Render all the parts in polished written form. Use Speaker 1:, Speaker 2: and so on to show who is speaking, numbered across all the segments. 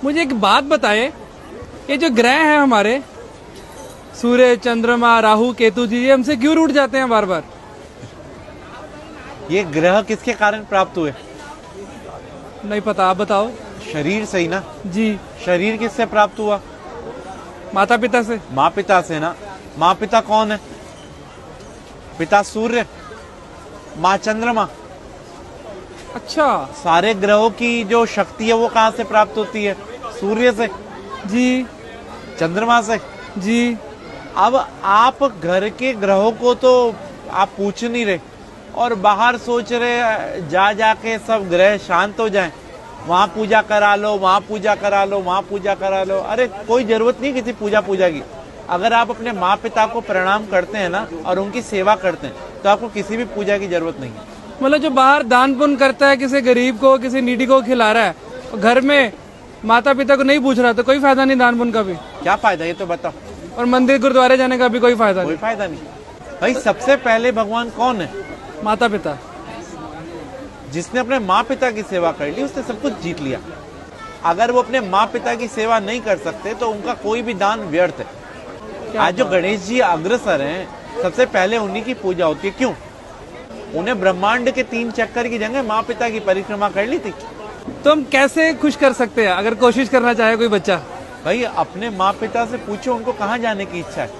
Speaker 1: मुझे एक बात बताएं, ये जो ग्रह हैं हमारे सूर्य, चंद्रमा, राहु, केतु जी, ये हमसे क्यों रूठ जाते हैं बार बार?
Speaker 2: ये ग्रह किसके कारण प्राप्त हुए?
Speaker 1: नहीं पता, आप बताओ।
Speaker 2: शरीर से ही ना।
Speaker 1: जी।
Speaker 2: शरीर किससे प्राप्त हुआ?
Speaker 1: माता पिता से।
Speaker 2: माँ पिता से ना। माँ पिता कौन है? पिता सूर्य, माँ चंद्रमा।
Speaker 1: अच्छा।
Speaker 2: सारे ग्रहों की जो शक्ति है वो कहाँ से प्राप्त होती है? सूर्य से।
Speaker 1: जी।
Speaker 2: चंद्रमा से।
Speaker 1: जी।
Speaker 2: अब आप घर के ग्रहों को तो आप पूछ नहीं रहे और बाहर सोच रहे जा जाके सब ग्रह शांत हो जाएं, वहां पूजा करा लो, वहां पूजा करा लो, वहां पूजा करा लो। अरे कोई जरूरत नहीं किसी पूजा की। अगर आप अपने माँ पिता को प्रणाम करते हैं ना और उनकी सेवा करते हैं तो आपको किसी भी पूजा की जरूरत नहीं है।
Speaker 1: मतलब जो बाहर दान पुण्य करता है, किसी गरीब को, किसी नीडी को खिला रहा है, और घर में माता पिता को नहीं पूछ रहा, तो कोई फायदा नहीं दान पुण्य का भी।
Speaker 2: क्या फायदा ये तो बताओ।
Speaker 1: और मंदिर गुरुद्वारे जाने का भी कोई फायदा
Speaker 2: कोई फायदा नहीं। भाई सबसे पहले भगवान कौन है?
Speaker 1: माता पिता।
Speaker 2: जिसने अपने माँ पिता की सेवा कर ली उसने सब कुछ जीत लिया। अगर वो अपने माँ पिता की सेवा नहीं कर सकते तो उनका कोई भी दान व्यर्थ है। आज जो गणेश जी अग्रसर हैं, सबसे पहले उन्हीं की पूजा होती है। क्यों? उन्हें ब्रह्मांड के 3 चक्कर की जगह माँ पिता की परिक्रमा कर ली थी।
Speaker 1: तो हम कैसे खुश कर सकते हैं अगर कोशिश करना चाहे कोई बच्चा?
Speaker 2: भाई अपने माँ पिता से पूछो उनको कहाँ जाने की इच्छा है।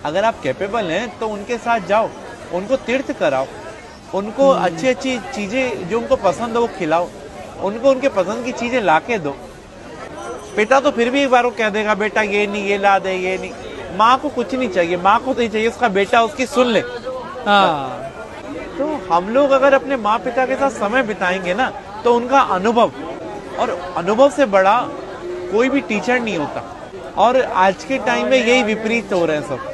Speaker 2: अगर आप कैपेबल हैं तो उनके साथ जाओ, उनको तीर्थ कराओ, उनको अच्छी अच्छी चीजें जो उनको पसंद हो वो खिलाओ, उनको उनके पसंद की चीजें ला के दो। पिता तो फिर भी एक बार वो कह देगा बेटा ये नहीं, ये ला दे, ये नहीं। माँ को कुछ नहीं चाहिए, माँ को तो ही चाहिए उसका बेटा उसकी सुन ले।
Speaker 1: हाँ।
Speaker 2: तो हम लोग अगर अपने माँ पिता के साथ समय बिताएंगे ना तो उनका अनुभव, और अनुभव से बड़ा कोई भी टीचर नहीं होता। और आज के टाइम में यही विपरीत हो रहे हैं सब।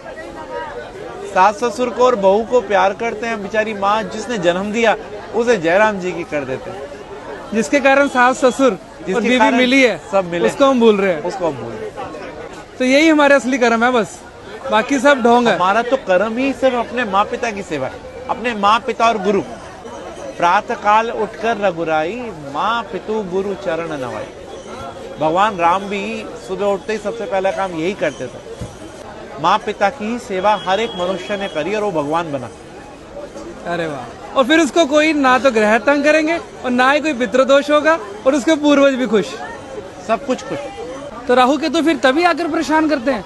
Speaker 2: सास ससुर को और बहू को प्यार करते हैं, बेचारी माँ जिसने जन्म दिया उसे जयराम जी की कर देते हैं।
Speaker 1: जिसके कारण सास ससुर और बीवी मिली है,
Speaker 2: सब मिले,
Speaker 1: उसको हम भूल रहे हैं।
Speaker 2: उसको हम भूल रहे हैं।
Speaker 1: तो यही हमारे असली कर्म है, बस बाकी सब ढोंग है।
Speaker 2: हमारा तो कर्म ही सिर्फ अपने माँ पिता की सेवा है, अपने माँ पिता और गुरु। प्रातः काल उठकर रघुराई, माँ पितु गुरु चरण नवाई। भगवान राम भी सुबह उठते ही सबसे पहला काम यही करते थे। माँ पिता की ही सेवा हर एक मनुष्य ने करी और वो भगवान बना।
Speaker 1: अरे वाह। और फिर उसको कोई ना तो ग्रह तंग करेंगे और ना ही कोई पितृदोष होगा, और उसके पूर्वज भी खुश,
Speaker 2: सब कुछ खुश।
Speaker 1: तो राहु केतु फिर तभी आकर परेशान करते हैं।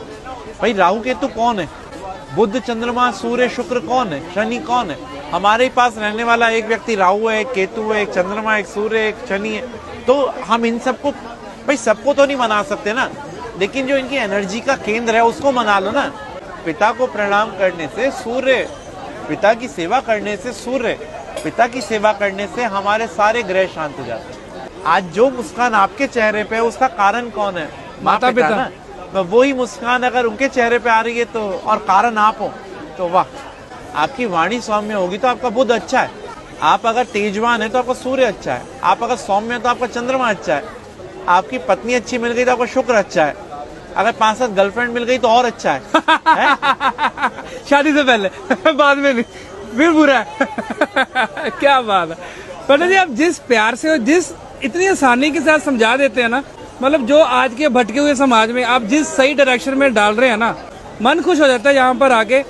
Speaker 2: भाई राहु केतु कौन है? बुध, चंद्रमा, सूर्य, शुक्र कौन है? शनि कौन है? हमारे पास रहने वाला एक व्यक्ति राहु है, एक केतु है, एक चंद्रमा, एक सूर्य, एक शनि है। तो हम इन सबको, भाई सबको तो नहीं मना सकते ना, लेकिन जो इनकी एनर्जी का केंद्र है उसको मना लो ना। पिता को प्रणाम करने से सूर्य, पिता की सेवा करने से सूर्य, पिता की सेवा करने से हमारे सारे ग्रह शांत हो जाते हैं। आज जो मुस्कान आपके चेहरे पे है उसका कारण कौन है?
Speaker 1: माता पिता
Speaker 2: ना। तो वही मुस्कान अगर उनके चेहरे पे आ रही है तो, और कारण आप हो, तो वाह। आपकी वाणी सौम्य होगी तो आपका बुध अच्छा है। आप अगर तेजवान है तो आपका सूर्य अच्छा है। आप अगर सौम्य है तो आपका चंद्रमा अच्छा है। आपकी पत्नी अच्छी मिल गई तो आपका शुक्र अच्छा है। अगर 5-7 गर्लफ्रेंड मिल गई तो और अच्छा है।
Speaker 1: शादी से पहले बाद में नहीं, फिर बुरा है। क्या बात है पंडित जी, आप जिस प्यार से और जिस इतनी आसानी के साथ समझा देते हैं ना, मतलब जो आज के भटके हुए समाज में आप जिस सही डायरेक्शन में डाल रहे हैं ना, मन खुश हो जाता है यहाँ पर आके।